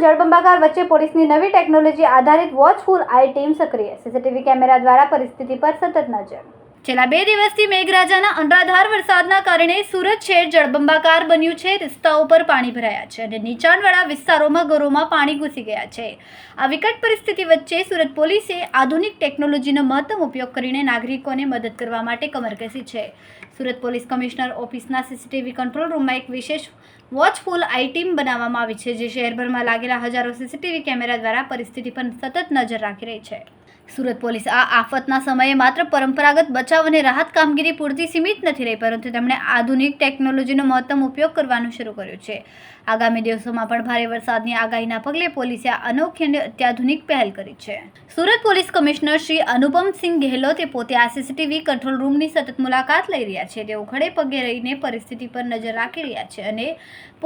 જળબંબાકાર વચ્ચે પોલીસની નવી ટેકનોલોજી આધારિત વોચફુલ આઈ ટીમ સક્રિય, સીસીટીવી કેમેરા દ્વારા પરિસ્થિતિ પર સતત નજર। છેલ્લા 2 દિવસથી મેઘરાજાના અનરાધાર વરસાદના કારણે સુરત શહેર જળબંબાકાર બન્યું છે। રસ્તાઓ પર પાણી ભરાયા છે અને નીચાણવાળા વિસ્તારોમાં ઘરોમાં પાણી ઘૂસી ગયા છે। આ વિકટ પરિસ્થિતિ વચ્ચે સુરત પોલીસે આધુનિક ટેકનોલોજીનો મહત્તમ ઉપયોગ કરીને નાગરિકોને મદદ કરવા માટે કમર કસી છે। સુરત પોલીસ કમિશનર ઓફિસના સીસીટીવી કંટ્રોલ રૂમમાં એક વિશેષ વોચફુલ આઈ ટીમ બનાવવામાં આવી છે, જે શહેરભરમાં લાગેલા હજારો સીસીટીવી કેમેરા દ્વારા પરિસ્થિતિ પર સતત નજર રાખી રહી છે। સુરત પોલીસ આ આફતના સમયે માત્ર પરંપરાગત બચાવ અને રાહત કામગીરી પૂરતી સીમિત નથી રહી, પરંતુ તેમણે આધુનિક ટેકનોલોજીનો મહત્તમ ઉપયોગ કરવાનું શરૂ કર્યું છે। આગામી દિવસોમાં પણ ભારે વરસાદની આગાહીના પગલે પોલીસે આ અનોખી અને અત્યાધુનિક પહેલ કરી છે। સુરત પોલીસ કમિશનર શ્રી અનુપમસિંહ ગેહલોતે પોતે આ સીસીટીવી કંટ્રોલ રૂમની સતત મુલાકાત લઈ રહ્યા છે। તેઓ ખડે પગે રહીને પરિસ્થિતિ પર નજર રાખી રહ્યા છે અને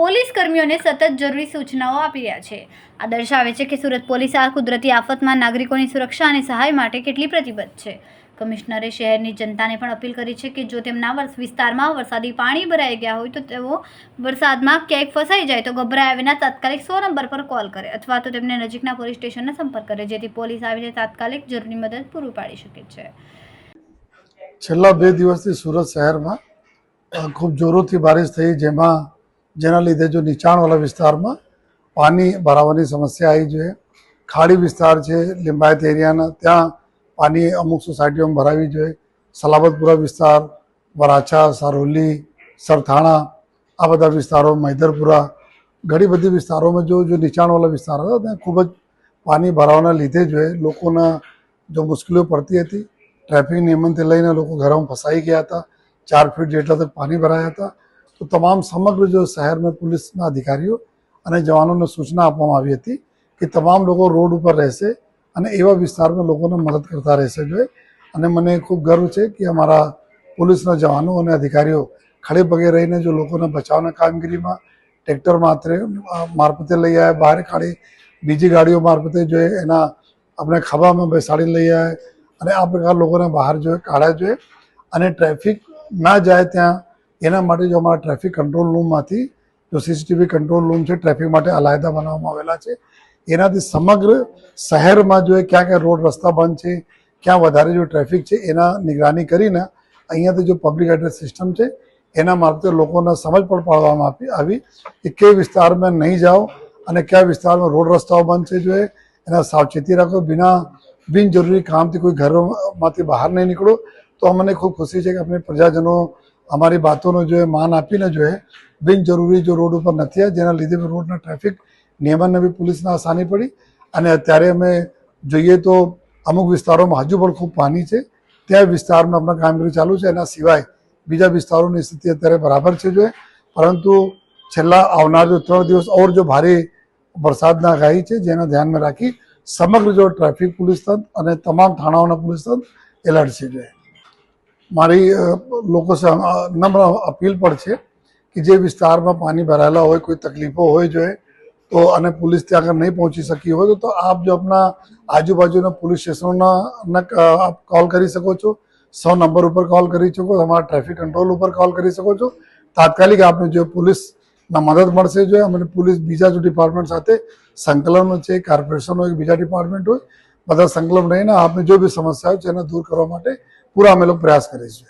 પોલીસ કર્મીઓને સતત જરૂરી સૂચનાઓ આપી રહ્યા છે। આ દર્શાવે છે કે સુરત પોલીસ આ કુદરતી આફતમાં નાગરિકોની સુરક્ષા અને સહાય માટે કેટલી પ્રતિબદ્ધ છે। કમિશનરે શહેરની જનતાને પણ અપીલ કરી છે કે જો તેમના વિસ્તારમાં વરસાદી પાણી ભરાઈ ગયા હોય તો તેઓ વરસાદમાં ક્યાંક ફસાઈ જાય તો ગભરાયા વિના તાત્કાલિક 100 નંબર પર કોલ કરે અથવા તો તેમને નજીકના પોલીસ સ્ટેશનનો સંપર્ક કરે, જેથી પોલીસ આવીને તાત્કાલિક જરૂરી મદદ પૂરી પાડી શકે છે। છેલ્લા 2 દિવસથી સુરત શહેરમાં ખૂબ જોરોથી બારિશ થઈ, જેના લીધે જો નીચાણવાળા વિસ્તારમાં પાણી ભરાવાની સમસ્યા આવી જોઈએ। ખાડી વિસ્તાર છે લિંબાયત એરિયાના, ત્યાં પાણી અમુક સોસાયટીઓમાં ભરાવી જોઈએ। સલાબતપુરા વિસ્તાર, વરાછા, સારોલી, સરથાણા, આ બધા વિસ્તારો, મૈદરપુરા, ઘણી બધી વિસ્તારોમાં જો નીચાણવાળા વિસ્તાર હતા ત્યાં ખૂબ જ પાણી ભરાવાના લીધે લોકોના જો મુશ્કેલીઓ પડતી હતી। ટ્રાફિક નિયમનથી લઈને લોકો ઘરોમાં ફસાઈ ગયા હતા। 4 ફીટ જેટલા તક પાણી ભરાયા હતા। તો તમામ સમગ્ર જો શહેરમાં પોલીસના અધિકારીઓ અને જવાનોને સૂચના આપવામાં આવી હતી કે તમામ લોકો રોડ ઉપર રહેશે અને એવા વિસ્તારમાં લોકોને મદદ કરતા રહેશે જોઈએ। અને મને ખૂબ ગર્વ છે કે અમારા પોલીસના જવાનો અને અધિકારીઓ ખડે પગે રહીને જો લોકોને બચાવના કામગીરીમાં ટ્રેક્ટર મારફતે લઈ આવ્યા, બહાર કાઢી બીજી ગાડીઓ મારફતે જોઈએ એના આપણે ખભામાં બેસાડી લઈ આવ્યા અને આ પ્રકાર લોકોને બહાર કાઢ્યા જોઈએ। અને ટ્રાફિક ના જાય ત્યાં એના માટે જો અમારા ટ્રાફિક કંટ્રોલ રૂમમાંથી જો સીસીટીવી કંટ્રોલ રૂમ છે ટ્રાફિક માટે અલાયદા બનાવવામાં આવેલા છે। એનાથી સમગ્ર શહેરમાં ક્યાં ક્યાં રોડ રસ્તા બંધ છે, ક્યાં વધારે જો ટ્રાફિક છે એના નિગરાની કરીને અહીંયાથી જો પબ્લિક એડ્રેસ સિસ્ટમ છે એના મારફતે લોકોને સમજ પણ પાડવામાં આવી કે કઈ વિસ્તારમાં નહીં જાઓ અને કયા વિસ્તારમાં રોડ રસ્તાઓ બંધ છે એના સાવચેતી રાખો। બિનજરૂરી કામથી કોઈ ઘરોમાંથી બહાર નહીં નીકળો। તો અમને ખૂબ ખુશી છે કે આપણે પ્રજાજનો અમારી બાતોનો માન આપીને બિનજરૂરી જો રોડ ઉપર નથી આવ્યા, જેના લીધે રોડના ટ્રાફિક નિયમનને બી પોલીસને આસાની પડી। અને અત્યારે અમે જોઈએ તો અમુક વિસ્તારોમાં હજુ પણ ખૂબ પાણી છે, ત્યાં વિસ્તારમાં આપણા કામગીરી ચાલુ છે। એના સિવાય બીજા વિસ્તારોની સ્થિતિ અત્યારે બરાબર છે પરંતુ છેલ્લા આવનાર જો 3 દિવસ ઓર જો ભારે વરસાદના આગાહી છે, જેના ધ્યાનમાં રાખી સમગ્ર જો ટ્રાફિક પોલીસ તંત્ર અને તમામ થાણાઓના પોલીસ તંત્ર એલર્ટ છે। મારી લોકો નમ્ર અપીલ પણ છે કે જે વિસ્તારમાં પાણી ભરાયેલા હોય, કોઈ તકલીફો હોય તો અને પોલીસ ત્યાં આગળ નહીં પહોંચી શકી હોય તો આપ જો આપણા આજુબાજુના પોલીસ સ્ટેશનોના આપ કોલ કરી શકો છો। 100 નંબર ઉપર કોલ કરી શકો, અમારા ટ્રાફિક કંટ્રોલ ઉપર કોલ કરી શકો છો। તાત્કાલિક આપને પોલીસના મદદ મળશે અને પોલીસ બીજા જો ડિપાર્ટમેન્ટ સાથે સંકલન છે, કોર્પોરેશન હોય, બીજા ડિપાર્ટમેન્ટ હોય, બધા સંકલન રહીને આપને જો બી સમસ્યા હોય છે એને દૂર કરવા માટે પૂરા અમે લોકો પ્રયાસ કરીશું।